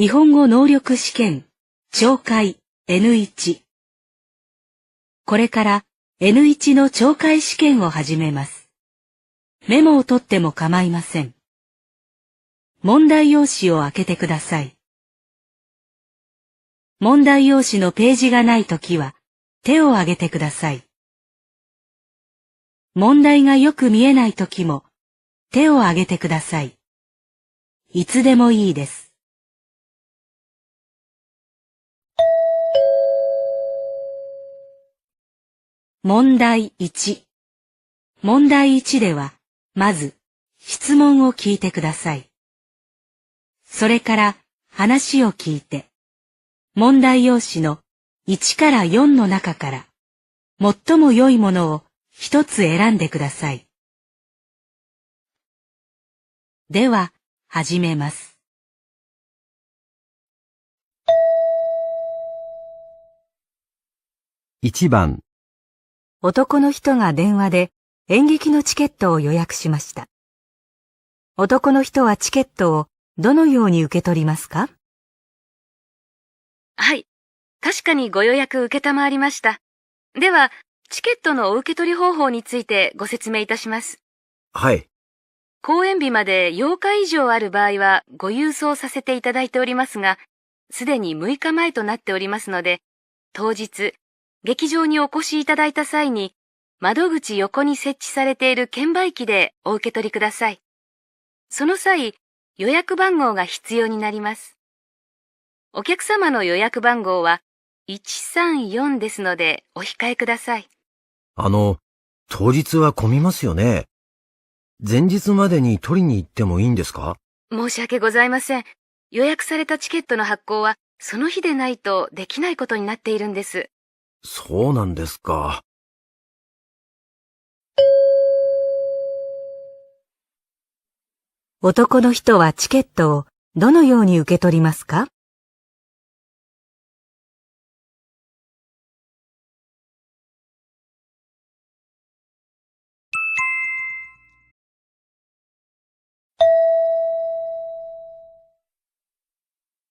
日本語能力試験、聴解 N1。これから N1 の聴解試験を始めます。メモを取っても構いません。問題用紙を開けてください。問題用紙のページがないときは手を挙げてください。問題がよく見えないときも手を挙げてください。いつでもいいです。問題1。問題1では、まず質問を聞いてください。それから話を聞いて、問題用紙の1から4の中から最も良いものを一つ選んでください。では、始めます。1番。男の人が電話で演劇のチケットを予約しました。男の人はチケットをどのように受け取りますか？はい。確かにご予約承りました。では、チケットのお受け取り方法についてご説明いたします。はい。公演日まで8日以上ある場合はご郵送させていただいておりますが、すでに6日前となっておりますので、当日、劇場にお越しいただいた際に、窓口横に設置されている券売機でお受け取りください。その際、予約番号が必要になります。お客様の予約番号は134ですのでお控えください。当日は混みますよね。前日までに取りに行ってもいいんですか？申し訳ございません。予約されたチケットの発行はその日でないとできないことになっているんです。そうなんですか。男の人はチケットをどのように受け取りますか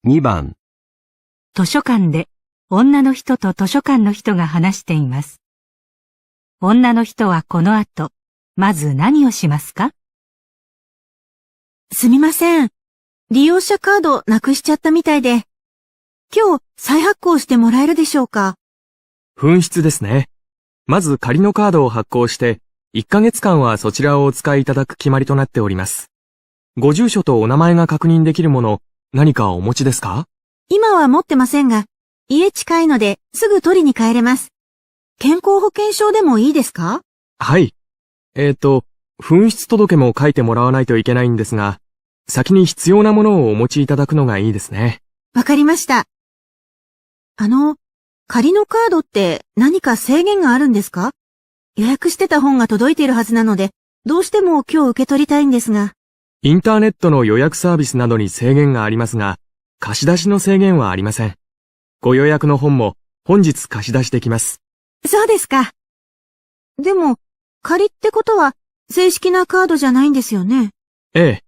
？2番。図書館で女の人と図書館の人が話しています。女の人はこの後、まず何をしますか？すみません。利用者カードなくしちゃったみたいで。今日再発行してもらえるでしょうか？紛失ですね。まず仮のカードを発行して、1ヶ月間はそちらをお使いいただく決まりとなっております。ご住所とお名前が確認できるもの、何かお持ちですか？今は持ってませんが、家近いのですぐ取りに帰れます。健康保険証でもいいですか？はい。紛失届も書いてもらわないといけないんですが、先に必要なものをお持ちいただくのがいいですね。わかりました。仮のカードって何か制限があるんですか？予約してた本が届いているはずなので、どうしても今日受け取りたいんですが。インターネットの予約サービスなどに制限がありますが、貸し出しの制限はありません。ご予約の本も本日貸し出しできます。そうですか。でも、仮ってことは正式なカードじゃないんですよね。ええ。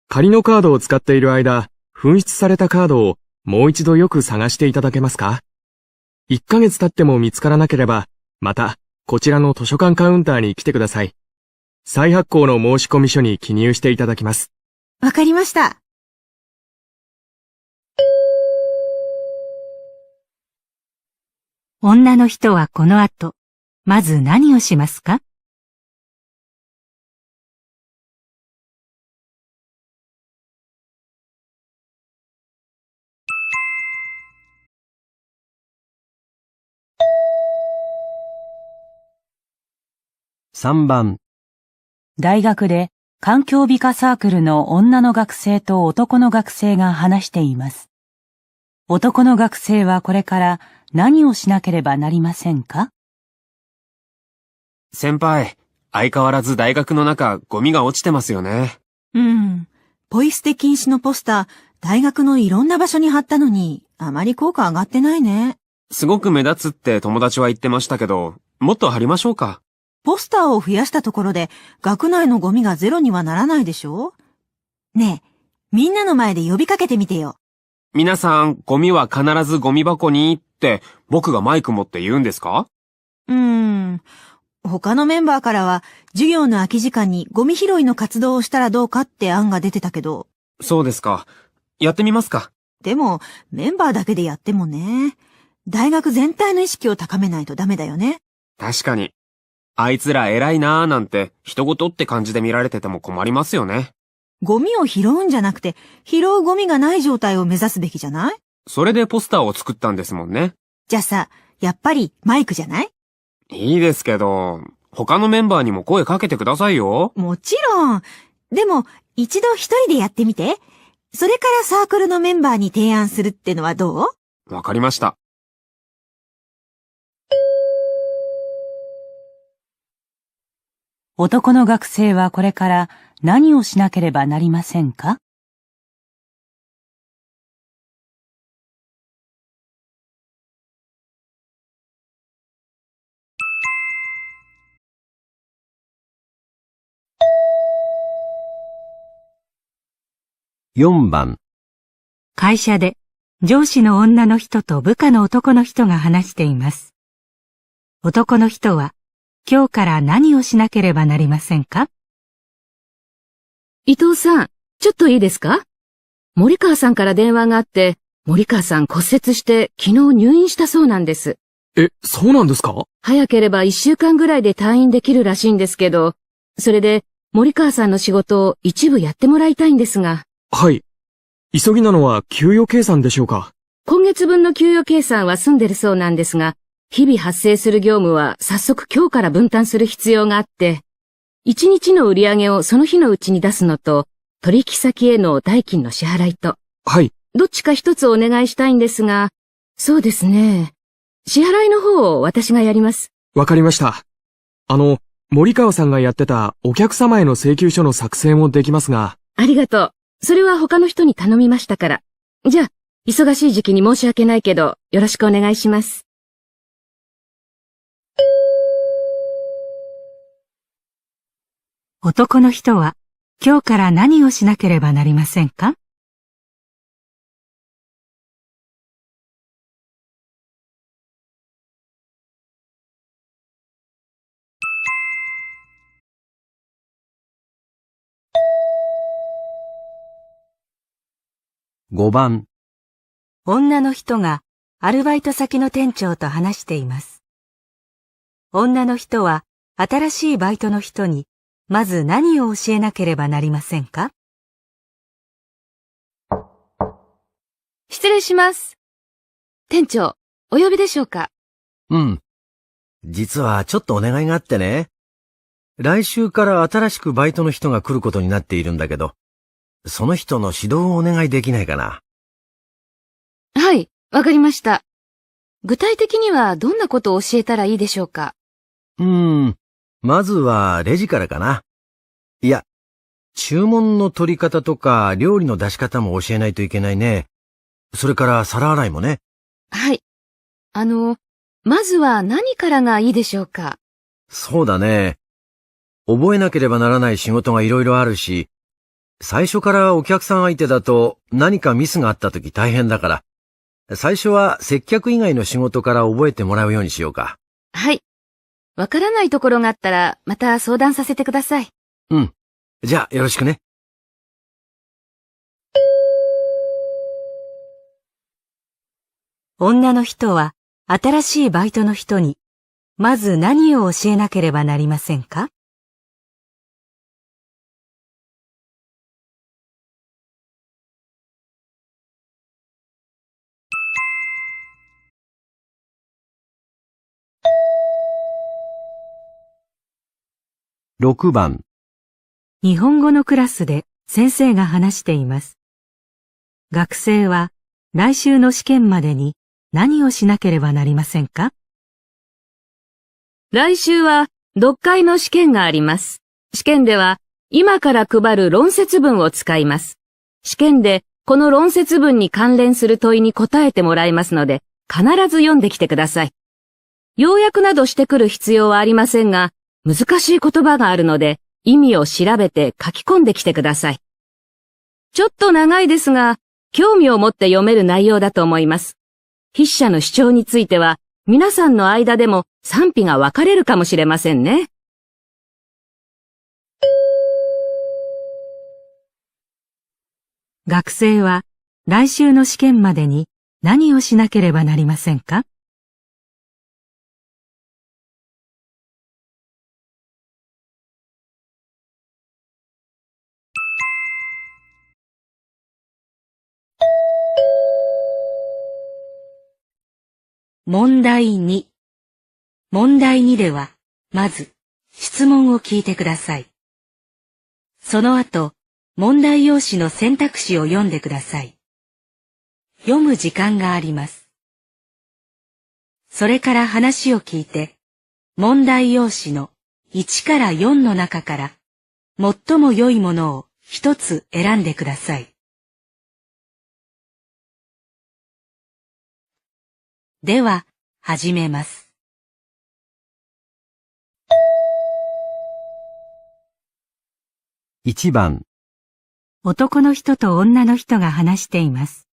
仮のカードを使っている間、紛失されたカードをもう一度よく探していただけますか？1ヶ月経っても見つからなければ、また、こちらの図書館カウンターに来てください。再発行の申込書に記入していただきます。わかりました。女の人はこの後、まず何をしますか？3番。大学で環境美化サークルの女の学生と男の学生が話しています。男の学生はこれから何をしなければなりませんか？先輩、相変わらず大学の中、ゴミが落ちてますよね。ポイ捨て禁止のポスター、大学のいろんな場所に貼ったのに、あまり効果上がってないね。すごく目立つって友達は言ってましたけど、もっと貼りましょうか。ポスターを増やしたところで、学内のゴミがゼロにはならないでしょ？ねえ、みんなの前で呼びかけてみてよ。皆さん、ゴミは必ずゴミ箱にって僕がマイク持って言うんですか？他のメンバーからは、授業の空き時間にゴミ拾いの活動をしたらどうかって案が出てたけど。そうですか。やってみますか。でも、メンバーだけでやってもね。大学全体の意識を高めないとダメだよね。確かに。あいつら偉いなーなんて、人事って感じで見られてても困りますよね。ゴミを拾うんじゃなくて、拾うゴミがない状態を目指すべきじゃない？それでポスターを作ったんですもんね。じゃあさ、やっぱりマイクじゃない？いいですけど、他のメンバーにも声かけてくださいよ。もちろん。でも、一度一人でやってみて。それからサークルのメンバーに提案するってのはどう？わかりました。男の学生はこれから何をしなければなりませんか？4番。会社で上司の女の人と部下の男の人が話しています。男の人は今日から何をしなければなりませんか？伊藤さん、ちょっといいですか？森川さんから電話があって、森川さん骨折して昨日入院したそうなんです。そうなんですか？早ければ1週間ぐらいで退院できるらしいんですけど、それで森川さんの仕事を一部やってもらいたいんですが。はい。急ぎなのは給与計算でしょうか？今月分の給与計算は済んでるそうなんですが、日々発生する業務は早速今日から分担する必要があって、1日の売り上げをその日のうちに出すのと、取引先への代金の支払いと、はい。どっちか一つお願いしたいんですが、そうですね。支払いの方を私がやります。わかりました。森川さんがやってたお客様への請求書の作成もできますが。ありがとう。それは他の人に頼みましたから。じゃあ、忙しい時期に申し訳ないけど、よろしくお願いします。男の人は今日から何をしなければなりませんか？5番。女の人がアルバイト先の店長と話しています。女の人は新しいバイトの人にまず何を教えなければなりませんか？失礼します。店長、お呼びでしょうか？うん。実はちょっとお願いがあってね。来週から新しくバイトの人が来ることになっているんだけど、その人の指導をお願いできないかな。はい、わかりました。具体的にはどんなことを教えたらいいでしょうか？まずはレジからかな。いや、注文の取り方とか料理の出し方も教えないといけないね。それから皿洗いもね。はい。まずは何からがいいでしょうか？そうだね。覚えなければならない仕事がいろいろあるし、最初からお客さん相手だと何かミスがあった時大変だから、最初は接客以外の仕事から覚えてもらうようにしようか。はい。わからないところがあったらまた相談させてください。うん。じゃあよろしくね。女の人は新しいバイトの人にまず何を教えなければなりませんか？6番。日本語のクラスで先生が話しています。学生は来週の試験までに何をしなければなりませんか？来週は読解の試験があります。試験では今から配る論説文を使います。試験でこの論説文に関連する問いに答えてもらいますので、必ず読んできてください。要約などしてくる必要はありませんが、難しい言葉があるので、意味を調べて書き込んできてください。ちょっと長いですが、興味を持って読める内容だと思います。筆者の主張については、皆さんの間でも賛否が分かれるかもしれませんね。学生は来週の試験までに何をしなければなりませんか？問題2。問題2では、まず質問を聞いてください。その後、問題用紙の選択肢を読んでください。読む時間があります。それから話を聞いて、問題用紙の1から4の中から最も良いものを一つ選んでください。では、始めます。1番、男の人と女の人が話しています。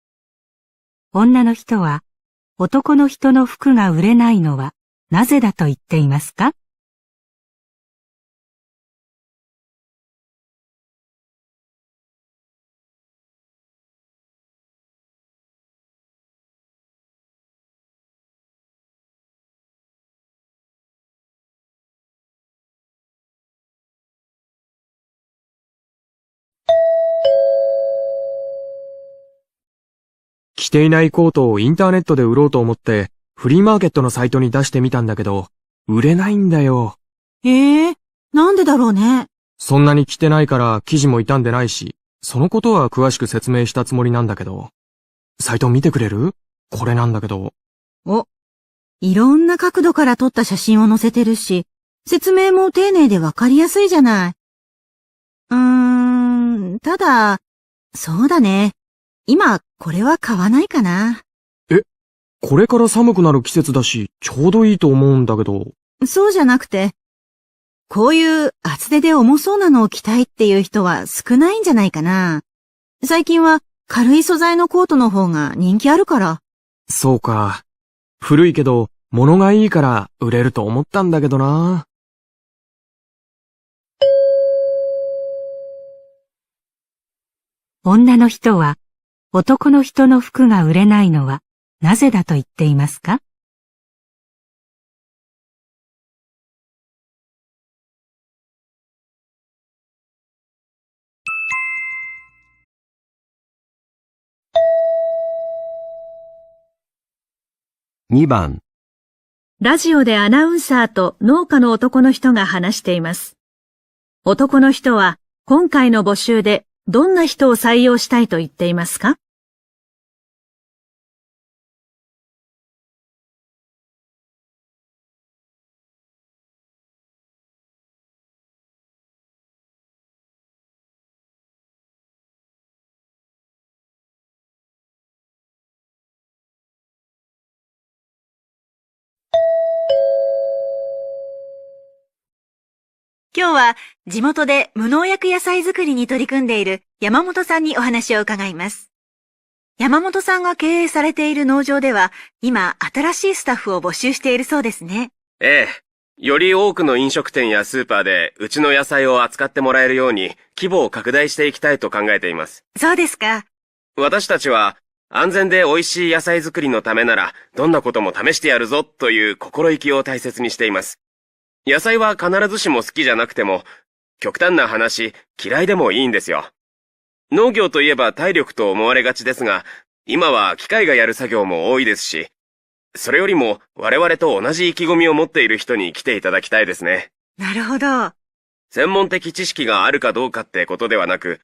女の人は、男の人の服が売れないのはなぜだと言っていますか？着ていないコートをインターネットで売ろうと思ってフリーマーケットのサイトに出してみたんだけど、売れないんだよ。なんでだろうね。そんなに着てないから生地も傷んでないし、そのことは詳しく説明したつもりなんだけど。サイト見てくれる？これなんだけど。いろんな角度から撮った写真を載せてるし、説明も丁寧でわかりやすいじゃない。ただ、そうだね。今、これは買わないかな。これから寒くなる季節だし、ちょうどいいと思うんだけど。そうじゃなくて、こういう厚手で重そうなのを着たいっていう人は少ないんじゃないかな。最近は軽い素材のコートの方が人気あるから。そうか。古いけど、物がいいから売れると思ったんだけどな。女の人は、男の人の服が売れないのはなぜだと言っていますか？2番、ラジオでアナウンサーと農家の男の人が話しています。男の人は今回の募集でどんな人を採用したいと言っていますか？今日は地元で無農薬野菜作りに取り組んでいる山本さんにお話を伺います。山本さんが経営されている農場では今新しいスタッフを募集しているそうですね。ええ。より多くの飲食店やスーパーでうちの野菜を扱ってもらえるように規模を拡大していきたいと考えています。そうですか。私たちは安全で美味しい野菜作りのためならどんなことも試してやるぞという心意気を大切にしています。野菜は必ずしも好きじゃなくても、極端な話、嫌いでもいいんですよ。農業といえば体力と思われがちですが、今は機械がやる作業も多いですし、それよりも我々と同じ意気込みを持っている人に来ていただきたいですね。なるほど。専門的知識があるかどうかってことではなく、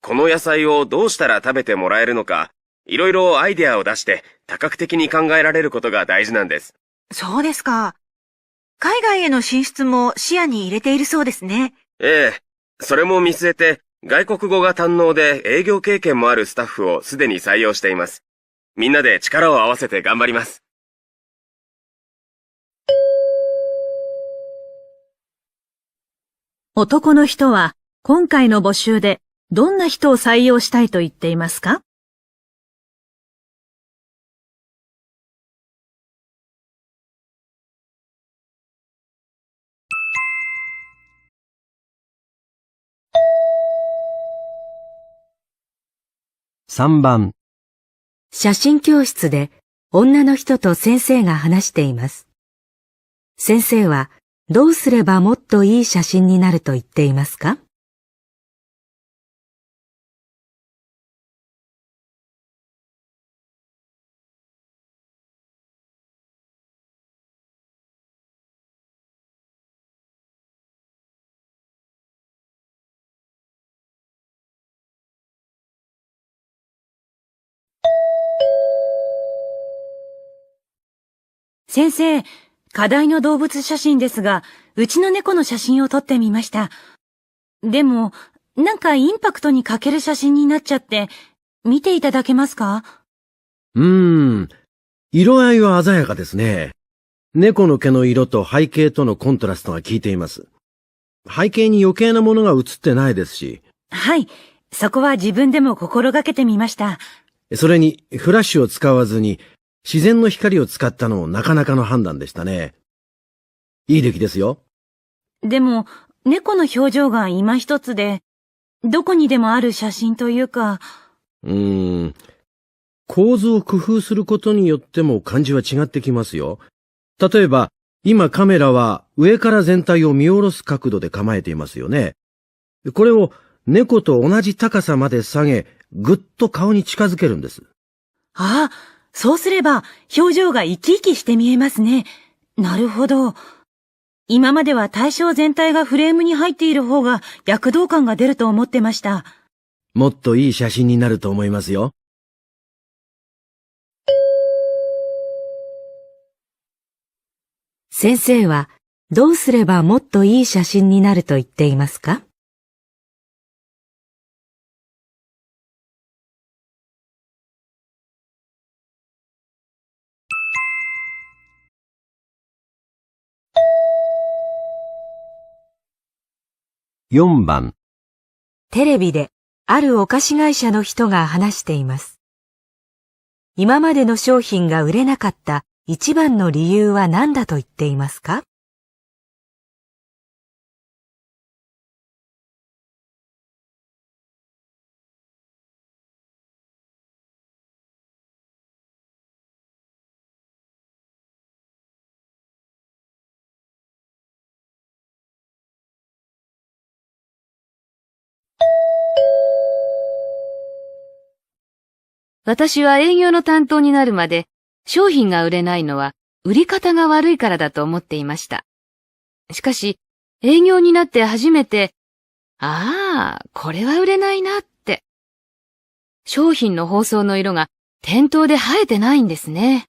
この野菜をどうしたら食べてもらえるのか、いろいろアイデアを出して多角的に考えられることが大事なんです。そうですか。海外への進出も視野に入れているそうですね。ええ、それも見据えて、外国語が堪能で営業経験もあるスタッフをすでに採用しています。みんなで力を合わせて頑張ります。男の人は今回の募集でどんな人を採用したいと言っていますか？ 3番、写真教室で女の人と先生が話しています。先生はどうすればもっといい写真になると言っていますか？先生、課題の動物写真ですが、うちの猫の写真を撮ってみました。でも、なんかインパクトに欠ける写真になっちゃって、見ていただけますか？色合いは鮮やかですね。猫の毛の色と背景とのコントラストが効いています。背景に余計なものが映ってないですし。はい、そこは自分でも心がけてみました。それに、フラッシュを使わずに、自然の光を使ったのもなかなかの判断でしたね。いい出来ですよ。でも、猫の表情が今一つで、どこにでもある写真というか。構図を工夫することによっても感じは違ってきますよ。例えば、今カメラは上から全体を見下ろす角度で構えていますよね。これを猫と同じ高さまで下げ、ぐっと顔に近づけるんです。ああ、そうすれば表情が生き生きして見えますね。なるほど。今までは対象全体がフレームに入っている方が躍動感が出ると思ってました。もっといい写真になると思いますよ。先生はどうすればもっといい写真になると言っていますか？4番、テレビであるお菓子会社の人が話しています。今までの商品が売れなかった一番の理由は何だと言っていますか？私は営業の担当になるまで、商品が売れないのは売り方が悪いからだと思っていました。しかし、営業になって初めて、これは売れないなって。商品の包装の色が店頭で映えてないんですね。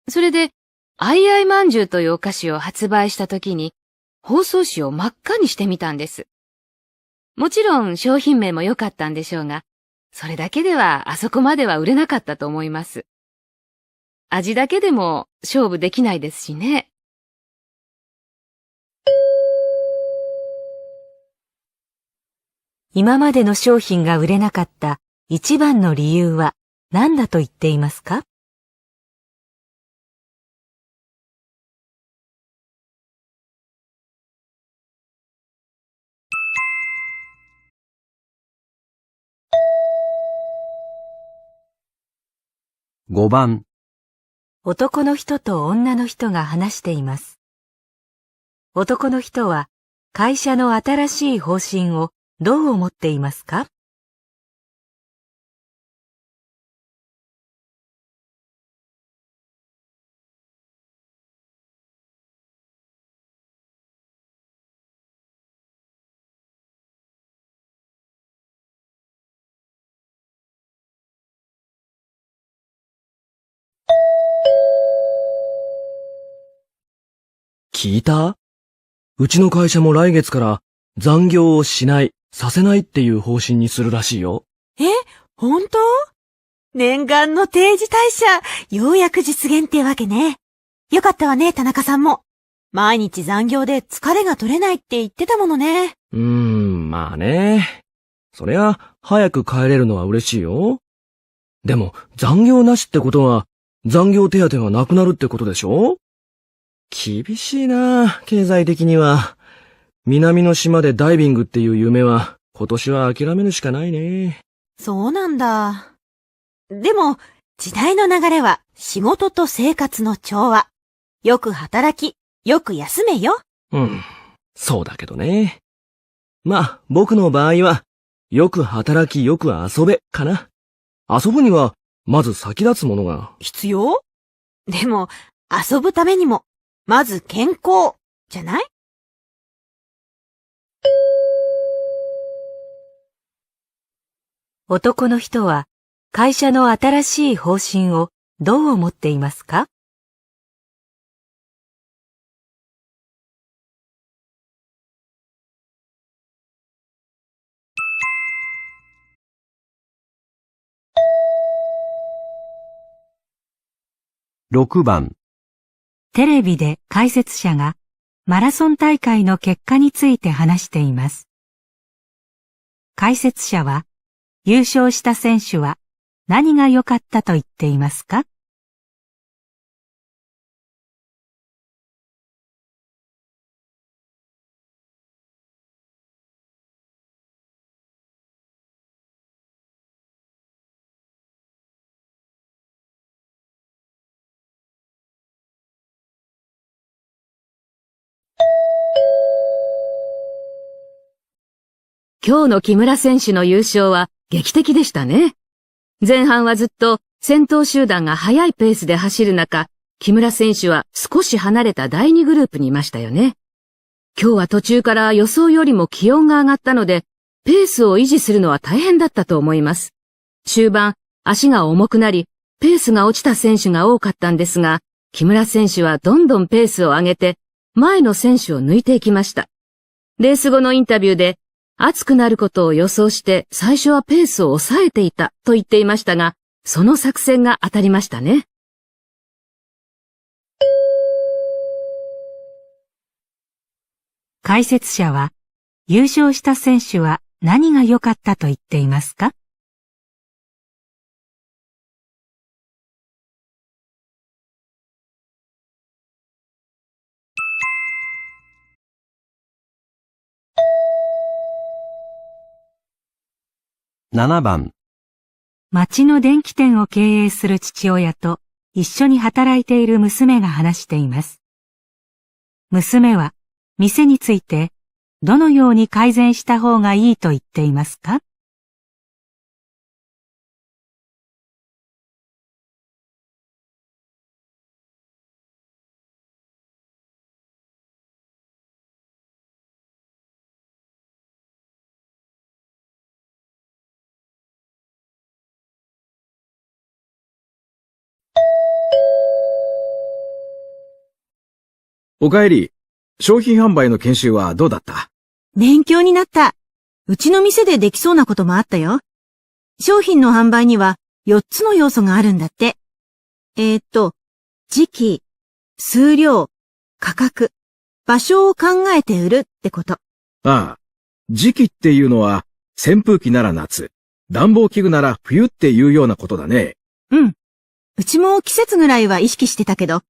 それで、アイアイまんじゅうというお菓子を発売した時に、包装紙を真っ赤にしてみたんです。もちろん商品名も良かったんでしょうが、それだけではあそこまでは売れなかったと思います。味だけでも勝負できないですしね。今までの商品が売れなかった一番の理由は何だと言っていますか？5番、男の人と女の人が話しています。男の人は会社の新しい方針をどう思っていますか？聞いた？うちの会社も来月から残業をしない、させないっていう方針にするらしいよ。本当？念願の定時退社、ようやく実現ってわけね。よかったわね、田中さんも。毎日残業で疲れが取れないって言ってたものね。まあね。そりゃ、早く帰れるのは嬉しいよ。でも、残業なしってことは、残業手当がなくなるってことでしょ？厳しいな、経済的には。南の島でダイビングっていう夢は、今年は諦めるしかないね。そうなんだ。でも、時代の流れは仕事と生活の調和。よく働き、よく休めよ。そうだけどね。まあ、僕の場合は、よく働きよく遊べかな。遊ぶには、まず先立つものが。必要？でも、遊ぶためにも、まず健康、じゃない？男の人は会社の新しい方針をどう思っていますか？6番。テレビで解説者がマラソン大会の結果について話しています。解説者は、優勝した選手は何が良かったと言っていますか？今日の木村選手の優勝は劇的でしたね。前半はずっと先頭集団が速いペースで走る中、木村選手は少し離れた第2グループにいましたよね。今日は途中から予想よりも気温が上がったので、ペースを維持するのは大変だったと思います。終盤、足が重くなり、ペースが落ちた選手が多かったんですが、木村選手はどんどんペースを上げて、前の選手を抜いていきました。レース後のインタビューで、暑くなることを予想して最初はペースを抑えていたと言っていましたが、その作戦が当たりましたね。解説者は、優勝した選手は何が良かったと言っていますか？7番。町の電気店を経営する父親と一緒に働いている娘が話しています。娘は店についてどのように改善した方がいいと言っていますか？おかえり。商品販売の研修はどうだった？勉強になった。うちの店でできそうなこともあったよ。商品の販売には4つの要素があるんだって。時期、数量、価格、場所を考えて売るってこと。ああ。時期っていうのは、扇風機なら夏、暖房器具なら冬っていうようなことだね。うん。うちも季節ぐらいは意識してたけど、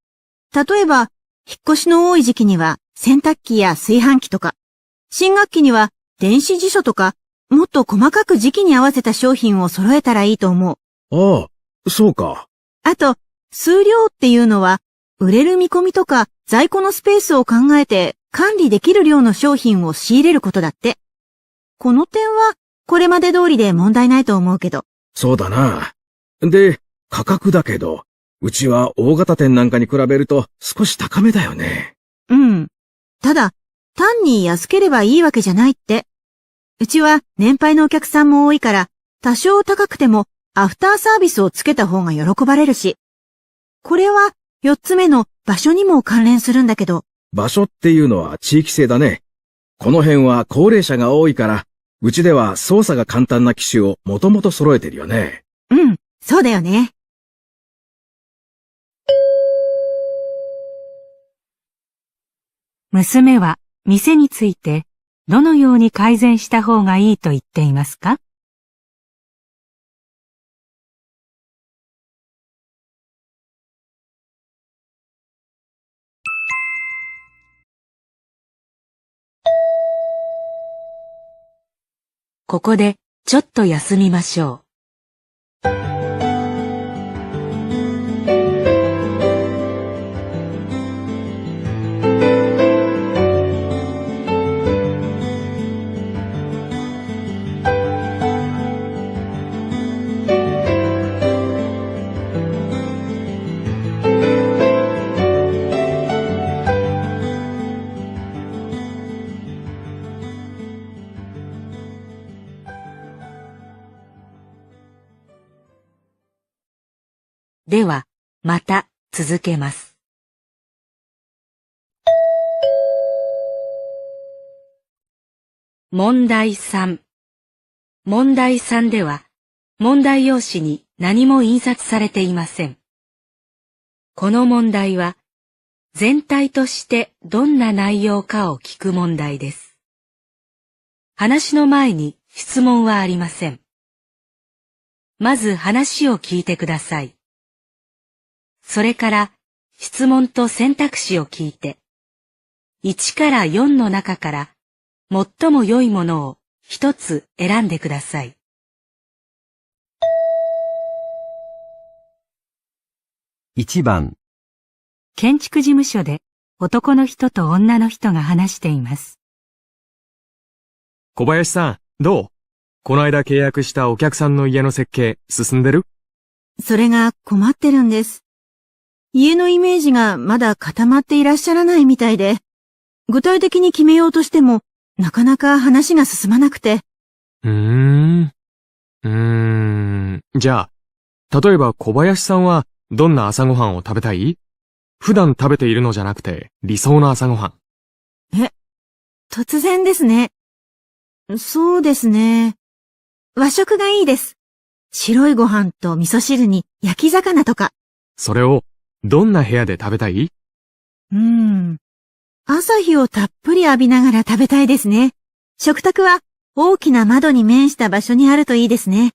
例えば、引っ越しの多い時期には洗濯機や炊飯器とか、新学期には電子辞書とか、もっと細かく時期に合わせた商品を揃えたらいいと思う。ああ、そうか。あと、数量っていうのは、売れる見込みとか在庫のスペースを考えて管理できる量の商品を仕入れることだって。この点は、これまで通りで問題ないと思うけど。そうだな。で、価格だけど、うちは大型店なんかに比べると少し高めだよね。うん。ただ、単に安ければいいわけじゃないって。うちは年配のお客さんも多いから、多少高くてもアフターサービスをつけた方が喜ばれるし。これは4つ目の場所にも関連するんだけど。場所っていうのは地域性だね。この辺は高齢者が多いから、うちでは操作が簡単な機種をもともと揃えてるよね。うん、そうだよね。娘は店についてどのように改善した方がいいと言っていますか？ここでちょっと休みましょう。では、また続けます。問題3。問題3では、問題用紙に何も印刷されていません。この問題は、全体としてどんな内容かを聞く問題です。話の前に質問はありません。まず話を聞いてください。それから質問と選択肢を聞いて、1から4の中から最も良いものを一つ選んでください。1番、建築事務所で男の人と女の人が話しています。小林さん、どう？この間契約したお客さんの家の設計、進んでる？それが困ってるんです。家のイメージがまだ固まっていらっしゃらないみたいで、具体的に決めようとしても、なかなか話が進まなくて。じゃあ、例えば小林さんはどんな朝ごはんを食べたい？普段食べているのじゃなくて理想の朝ごはん。突然ですね。そうですね。和食がいいです。白いご飯と味噌汁に焼き魚とか。それをどんな部屋で食べたい？朝日をたっぷり浴びながら食べたいですね。食卓は大きな窓に面した場所にあるといいですね。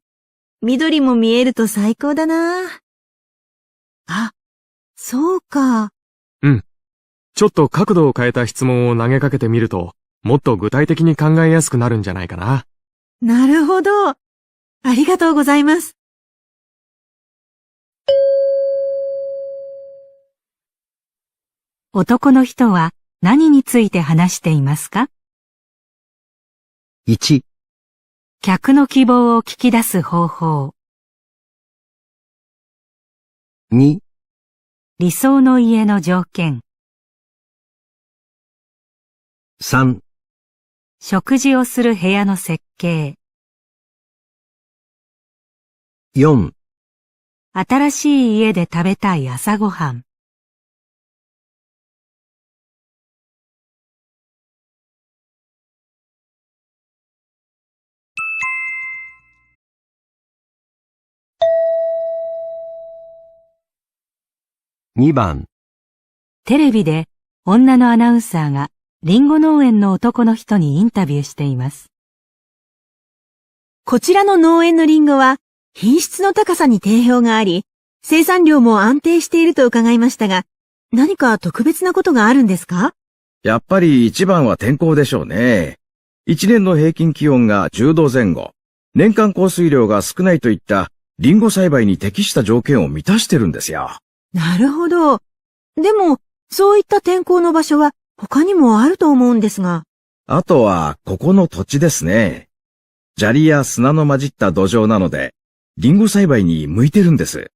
緑も見えると最高だな。あ、そうか。ちょっと角度を変えた質問を投げかけてみると、もっと具体的に考えやすくなるんじゃないかな。なるほど。ありがとうございます。男の人は何について話していますか？ 1、客の希望を聞き出す方法。2、理想の家の条件。3、食事をする部屋の設計。4、新しい家で食べたい朝ごはん。2番、テレビで女のアナウンサーがリンゴ農園の男の人にインタビューしています。こちらの農園のリンゴは品質の高さに定評があり、生産量も安定していると伺いましたが、何か特別なことがあるんですか？やっぱり一番は天候でしょうね。一年の平均気温が10度前後、年間降水量が少ないといったリンゴ栽培に適した条件を満たしてるんですよ。なるほど。でも、そういった天候の場所は他にもあると思うんですが。あとは、ここの土地ですね。砂利や砂の混じった土壌なので、リンゴ栽培に向いてるんです。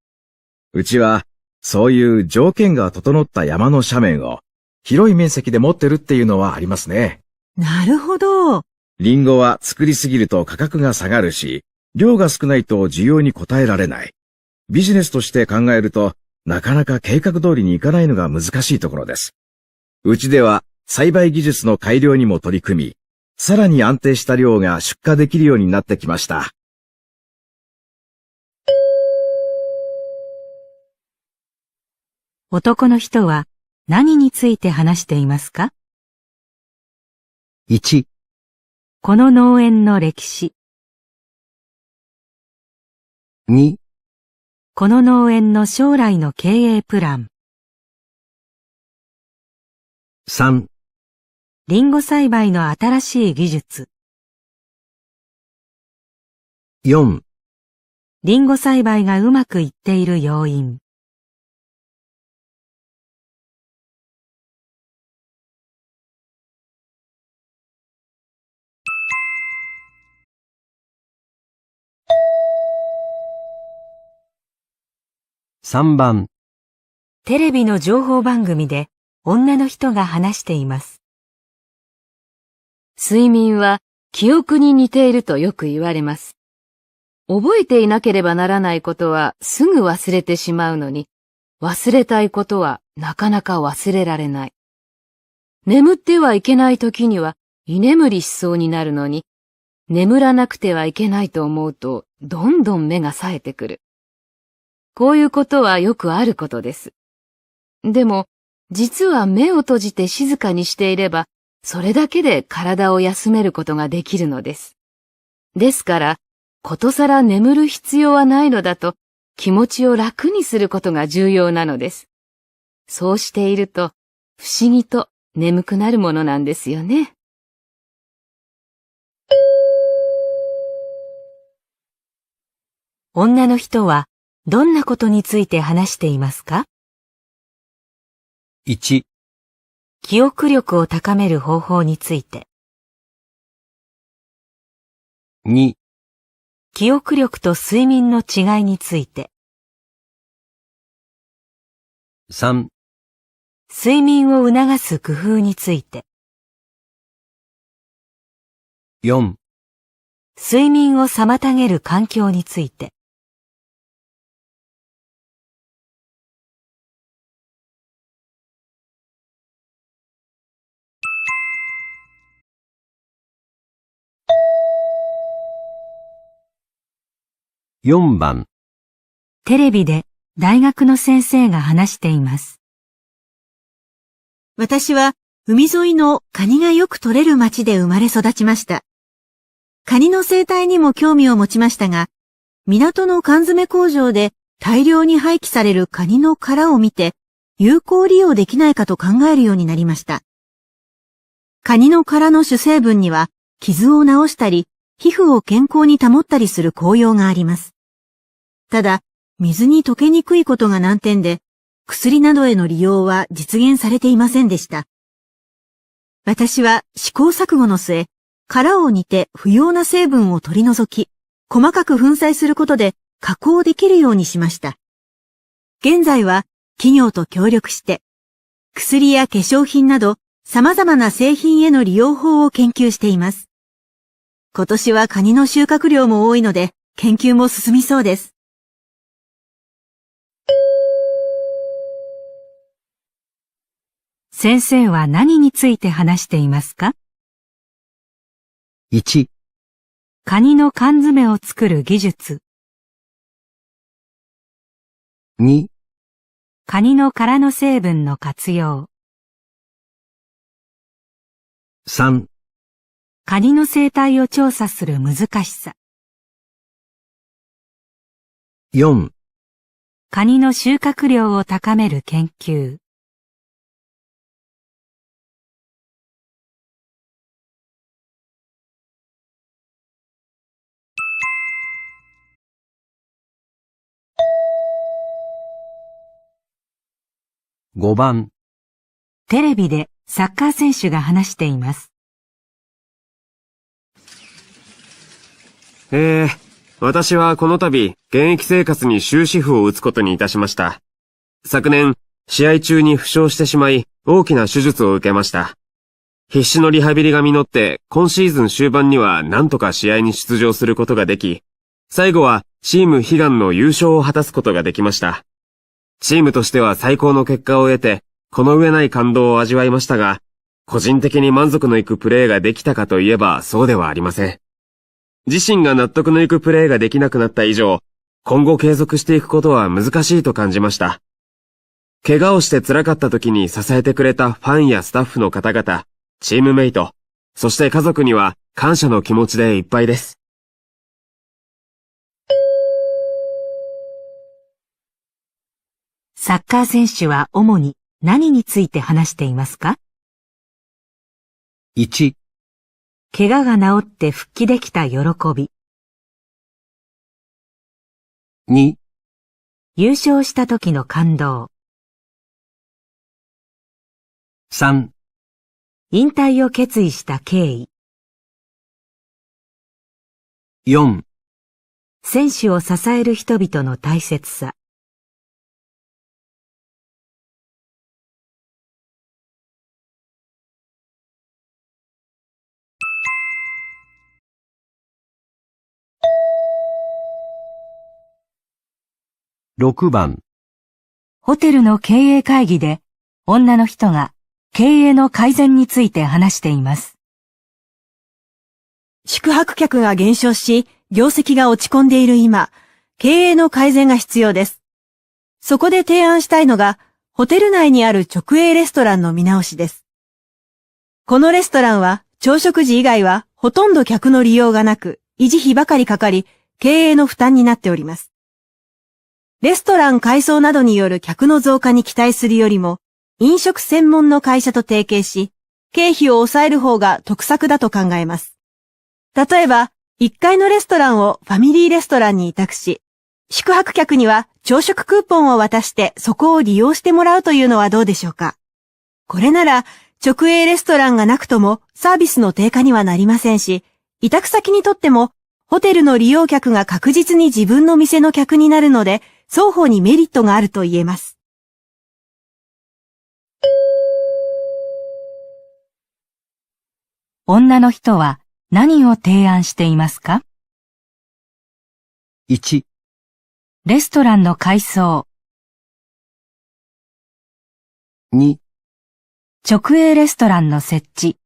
うちは、そういう条件が整った山の斜面を広い面積で持ってるっていうのはありますね。なるほど。リンゴは作りすぎると価格が下がるし、量が少ないと需要に応えられない。ビジネスとして考えると、なかなか計画通りにいかないのが難しいところです。うちでは栽培技術の改良にも取り組み、さらに安定した量が出荷できるようになってきました。男の人は何について話していますか？ 1、この農園の歴史。2、この農園の将来の経営プラン。3、リンゴ栽培の新しい技術。4、リンゴ栽培がうまくいっている要因。3番、テレビの情報番組で女の人が話しています。睡眠は記憶に似ているとよく言われます。覚えていなければならないことはすぐ忘れてしまうのに、忘れたいことはなかなか忘れられない。眠ってはいけない時には居眠りしそうになるのに、眠らなくてはいけないと思うとどんどん目が冴えてくる。こういうことはよくあることです。でも、実は目を閉じて静かにしていれば、それだけで体を休めることができるのです。ですから、ことさら眠る必要はないのだと、気持ちを楽にすることが重要なのです。そうしていると、不思議と眠くなるものなんですよね。女の人はどんなことについて話していますか？ 1、記憶力を高める方法について。2、記憶力と睡眠の違いについて。3、睡眠を促す工夫について。4、睡眠を妨げる環境について。4番。テレビで大学の先生が話しています。私は海沿いのカニがよく取れる町で生まれ育ちました。カニの生態にも興味を持ちましたが、港の缶詰工場で大量に廃棄されるカニの殻を見て、有効利用できないかと考えるようになりました。カニの殻の主成分には、傷を治したり、皮膚を健康に保ったりする効用があります。ただ、水に溶けにくいことが難点で、薬などへの利用は実現されていませんでした。私は試行錯誤の末、殻を煮て不要な成分を取り除き、細かく粉砕することで加工できるようにしました。現在は企業と協力して、薬や化粧品など様々な製品への利用法を研究しています。今年はカニの収穫量も多いので、研究も進みそうです。先生は何について話していますか？ 1、カニの缶詰を作る技術。2、カニの殻の成分の活用。3、カニの生態を調査する難しさ。4、カニの収穫量を高める研究。5番。テレビでサッカー選手が話しています。私はこの度、現役生活に終止符を打つことにいたしました。昨年、試合中に負傷してしまい、大きな手術を受けました。必死のリハビリが実って、今シーズン終盤には何とか試合に出場することができ、最後はチーム悲願の優勝を果たすことができました。チームとしては最高の結果を得て、この上ない感動を味わいましたが、個人的に満足のいくプレーができたかといえばそうではありません。自身が納得のいくプレーができなくなった以上、今後継続していくことは難しいと感じました。怪我をして辛かった時に支えてくれたファンやスタッフの方々、チームメイト、そして家族には感謝の気持ちでいっぱいです。サッカー選手は主に何について話していますか？ 1、怪我が治って復帰できた喜び。2、優勝した時の感動。3、引退を決意した経緯。4、選手を支える人々の大切さ。6番、ホテルの経営会議で女の人が経営の改善について話しています。宿泊客が減少し、業績が落ち込んでいる今、経営の改善が必要です。そこで提案したいのが、ホテル内にある直営レストランの見直しです。このレストランは、朝食時以外はほとんど客の利用がなく、維持費ばかりかかり、経営の負担になっております。レストラン改装などによる客の増加に期待するよりも、飲食専門の会社と提携し、経費を抑える方が得策だと考えます。例えば、1階のレストランをファミリーレストランに委託し、宿泊客には朝食クーポンを渡してそこを利用してもらうというのはどうでしょうか。これなら、直営レストランがなくともサービスの低下にはなりませんし、委託先にとっても、ホテルの利用客が確実に自分の店の客になるので、双方にメリットがあると言えます。女の人は何を提案していますか？ 1、レストランの改装、2、直営レストランの設置、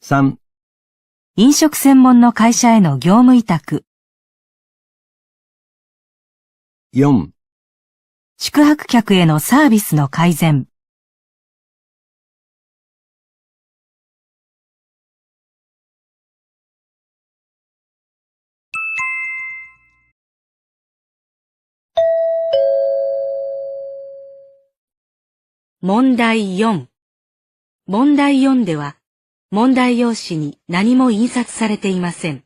3、飲食専門の会社への業務委託、4、宿泊客へのサービスの改善。問題4。問題4では、問題用紙に何も印刷されていません。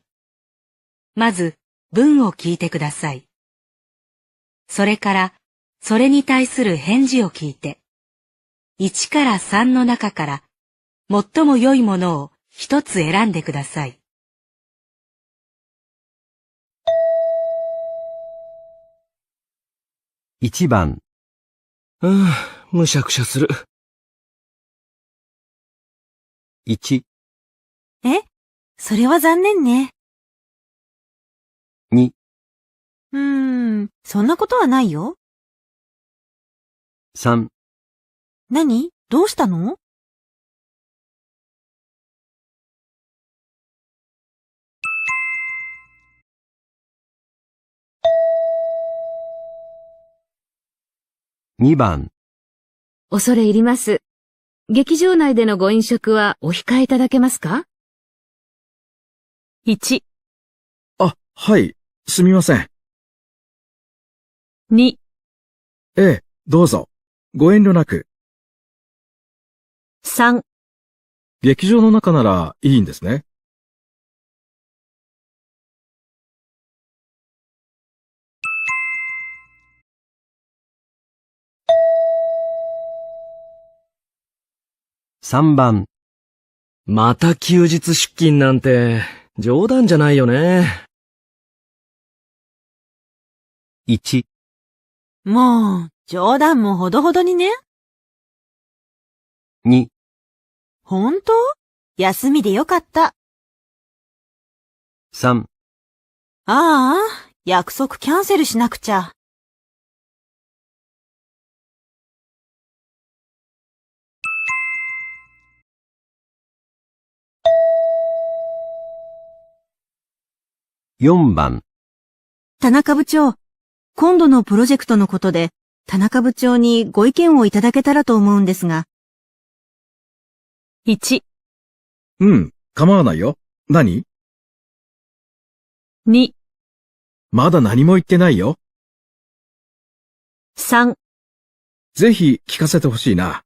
まず、文を聞いてください。それから、それに対する返事を聞いて、1から3の中から、最も良いものを一つ選んでください。1番、むしゃくしゃする。1、それは残念ね。2、そんなことはないよ。3、何？どうしたの？2番、恐れ入ります。劇場内でのご飲食はお控えいただけますか？ 1、あ、はい、すみません。 2、ええ、どうぞ。ご遠慮なく。 3、劇場の中ならいいんですね。3番、また休日出勤なんて、冗談じゃないよね。1、もう、冗談もほどほどにね。2、本当？休みでよかった。3、ああ、約束キャンセルしなくちゃ。4番、田中部長、今度のプロジェクトのことで、田中部長にご意見をいただけたらと思うんですが。1、構わないよ。何？ 2、まだ何も言ってないよ。 3、ぜひ聞かせてほしいな。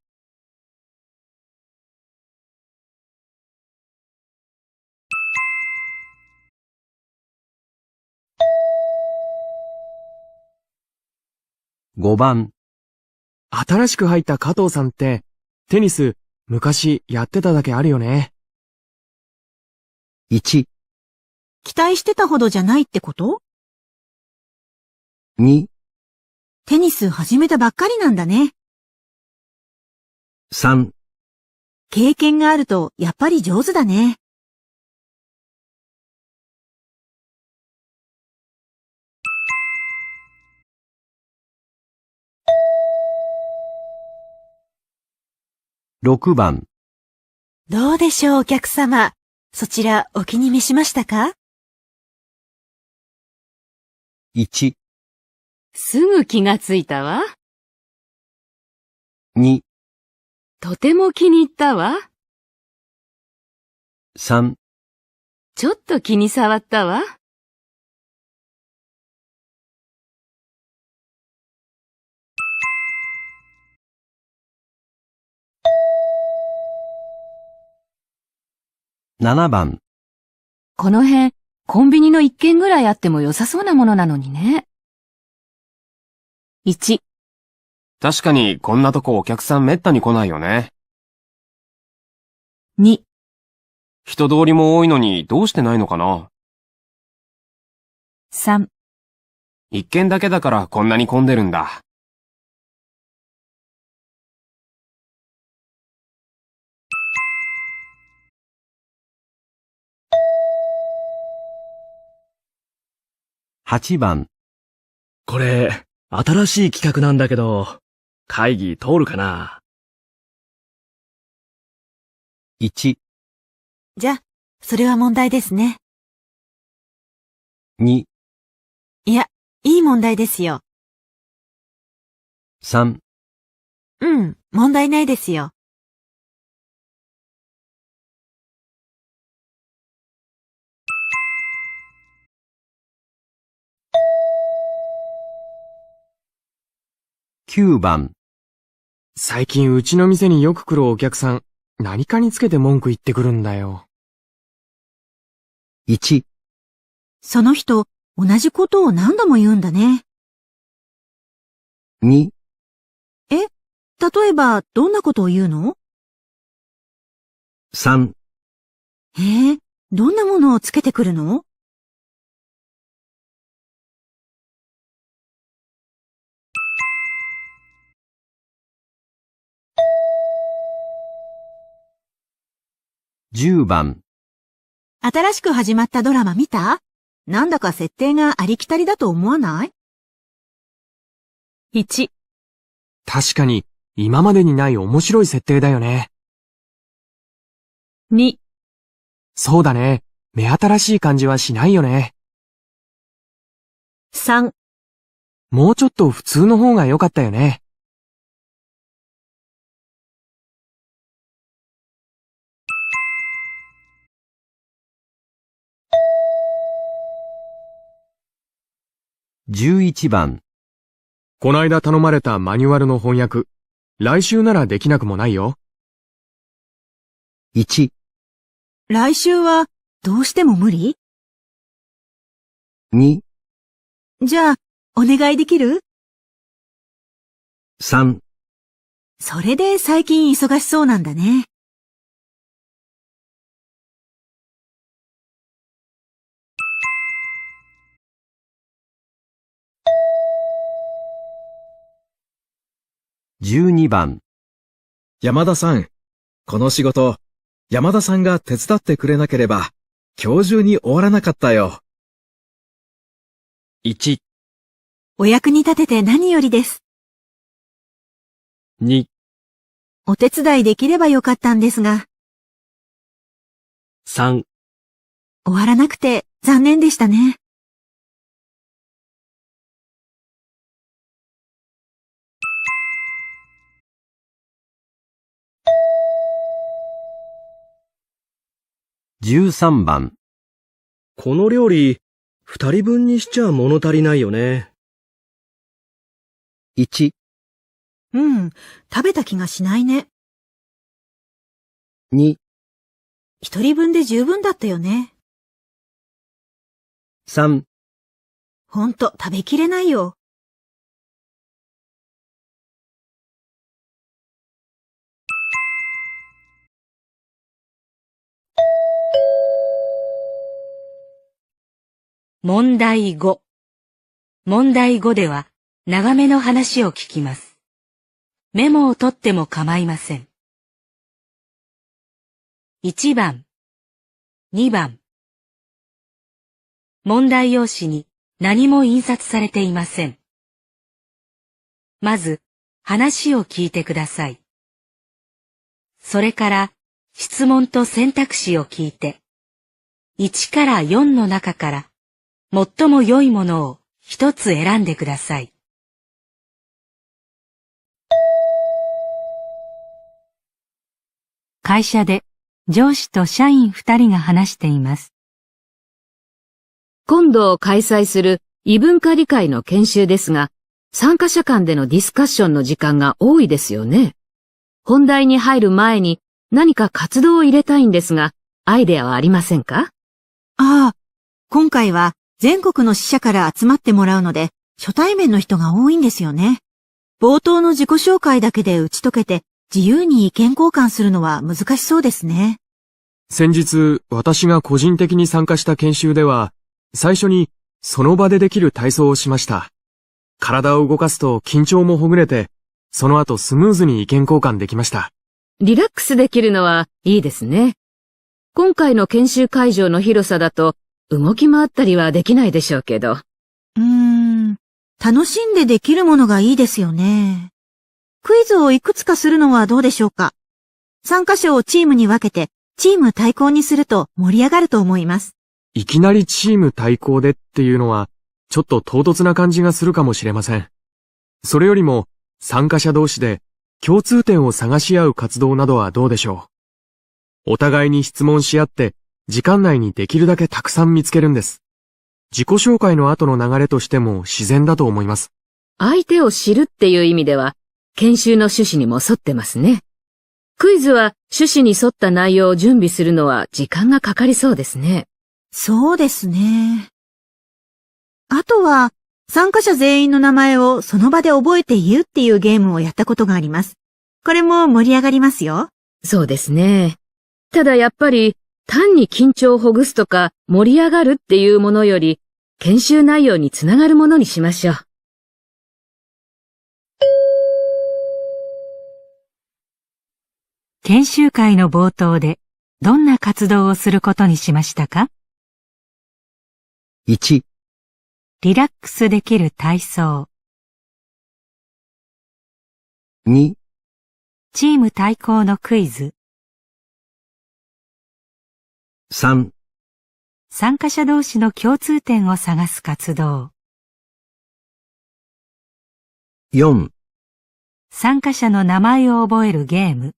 5番、新しく入った加藤さんって、テニス、昔やってただけあるよね。1、期待してたほどじゃないってこと？ 2、テニス始めたばっかりなんだね。3、経験があるとやっぱり上手だね。6番。どうでしょう、お客様。そちらお気に召しましたか？ 1、すぐ気がついたわ。 2、とても気に入ったわ。3、ちょっと気に障ったわ。7番。この辺、コンビニの一軒ぐらいあっても良さそうなものなのにね。1、確かにこんなとこお客さんめったに来ないよね。2、人通りも多いのにどうしてないのかな。3、一軒だけだからこんなに混んでるんだ。8番。これ、新しい企画なんだけど、会議通るかな？ 1、じゃ、それは問題ですね。 2、いや、いい問題ですよ。3、うん、問題ないですよ。9番。最近うちの店によく来るお客さん、何かにつけて文句言ってくるんだよ。1、その人、同じことを何度も言うんだね。2、例えば、どんなことを言うの？ 3、どんなものをつけてくるの？10番。新しく始まったドラマ見た？なんだか設定がありきたりだと思わない？ 1、確かに、今までにない面白い設定だよね。 2、そうだね。目新しい感じはしないよね。 3、もうちょっと普通の方が良かったよね。11番。こないだ頼まれたマニュアルの翻訳、来週ならできなくもないよ。1、来週は、どうしても無理？ 2、じゃあ、お願いできる？ 3、それで最近忙しそうなんだね。12番。山田さん、この仕事、山田さんが手伝ってくれなければ、今日中に終わらなかったよ。1、お役に立てて何よりです。 2、お手伝いできればよかったんですが、 3、終わらなくて残念でしたね。13番。この料理、2人分にしちゃ物足りないよね。1、うん、食べた気がしないね。2、一人分で十分だったよね。3、ほんと食べきれないよ。問題5。問題5では長めの話を聞きます。メモを取っても構いません。1番、2番。問題用紙に何も印刷されていません。まず、話を聞いてください。それから質問と選択肢を聞いて、1から4の中から最も良いものを一つ選んでください。会社で上司と社員2人が話しています。今度開催する異文化理解の研修ですが、参加者間でのディスカッションの時間が多いですよね。本題に入る前に何か活動を入れたいんですが、アイデアはありませんか？ああ、今回は全国の支社から集まってもらうので、初対面の人が多いんですよね。冒頭の自己紹介だけで打ち解けて、自由に意見交換するのは難しそうですね。先日、私が個人的に参加した研修では、最初にその場でできる体操をしました。体を動かすと緊張もほぐれて、その後スムーズに意見交換できました。リラックスできるのはいいですね。今回の研修会場の広さだと動き回ったりはできないでしょうけど。楽しんでできるものがいいですよね。クイズをいくつかするのはどうでしょうか？参加者をチームに分けて、チーム対抗にすると盛り上がると思います。いきなりチーム対抗でっていうのは、ちょっと唐突な感じがするかもしれません。それよりも、参加者同士で共通点を探し合う活動などはどうでしょう。お互いに質問し合って、時間内にできるだけたくさん見つけるんです。自己紹介の後の流れとしても自然だと思います。相手を知るっていう意味では、研修の趣旨にも沿ってますね。クイズは趣旨に沿った内容を準備するのは時間がかかりそうですね。そうですね。あとは、参加者全員の名前をその場で覚えて言うっていうゲームをやったことがあります。これも盛り上がりますよ。そうですね。ただやっぱり、単に緊張をほぐすとか盛り上がるっていうものより、研修内容につながるものにしましょう。研修会の冒頭でどんな活動をすることにしましたか？ 1、リラックスできる体操。2、チーム対抗のクイズ。3、参加者同士の共通点を探す活動。4、参加者の名前を覚えるゲーム。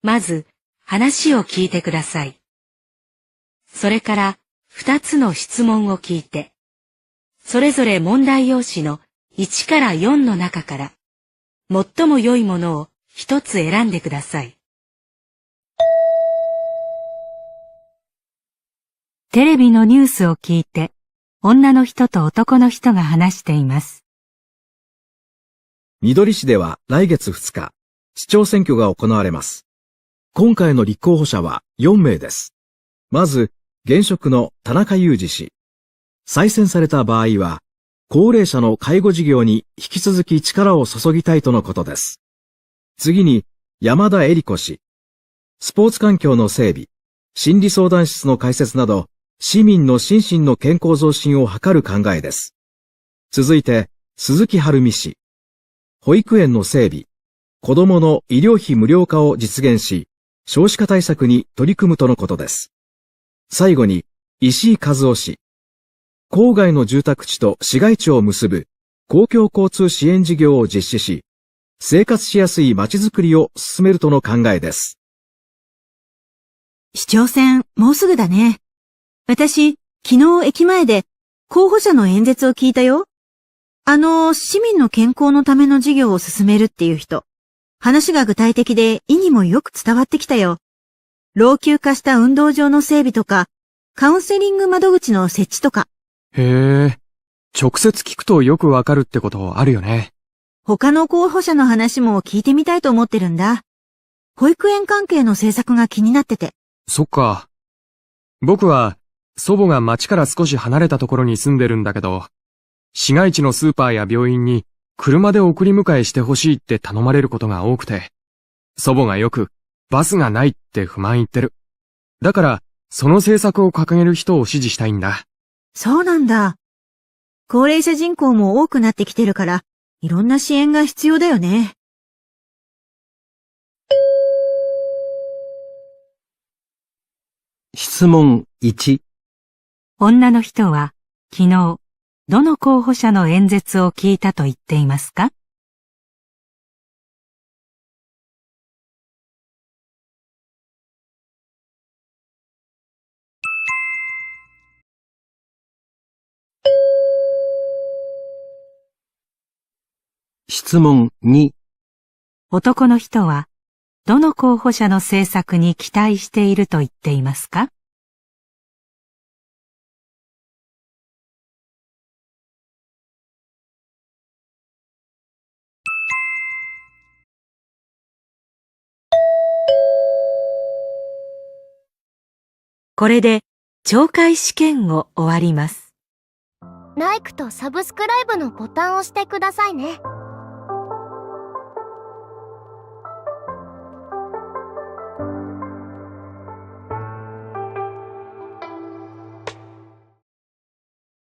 まず、話を聞いてください。それから、2つの質問を聞いて、それぞれ問題用紙の1から4の中から、最も良いものを一つ選んでください。テレビのニュースを聞いて、女の人と男の人が話しています。みどり市では来月2日、市長選挙が行われます。今回の立候補者は4名です。まず、現職の田中裕二氏。再選された場合は、高齢者の介護事業に引き続き力を注ぎたいとのことです。次に、山田恵里子氏。スポーツ環境の整備、心理相談室の開設など、市民の心身の健康増進を図る考えです。続いて、鈴木晴美氏。保育園の整備、子どもの医療費無料化を実現し、少子化対策に取り組むとのことです。最後に、石井和夫氏。郊外の住宅地と市街地を結ぶ公共交通支援事業を実施し、生活しやすい街づくりを進めるとの考えです。市長選、もうすぐだね。私、昨日駅前で候補者の演説を聞いたよ。市民の健康のための事業を進めるっていう人。話が具体的で意義もよく伝わってきたよ。老朽化した運動場の整備とか、カウンセリング窓口の設置とか。へえ、直接聞くとよくわかるってことあるよね。他の候補者の話も聞いてみたいと思ってるんだ。保育園関係の政策が気になってて。そっか。僕は祖母が町から少し離れたところに住んでるんだけど、市街地のスーパーや病院に車で送り迎えしてほしいって頼まれることが多くて、祖母がよくバスがないって不満言ってる。だから、その政策を掲げる人を支持したいんだ。そうなんだ。高齢者人口も多くなってきてるから、いろんな支援が必要だよね。質問1。女の人は昨日、どの候補者の演説を聞いたと言っていますか？質問2。男の人は、どの候補者の政策に期待していると言っていますか？これで、懲戒試験を終わります。ライクとサブスクライブのボタンを押してくださいね。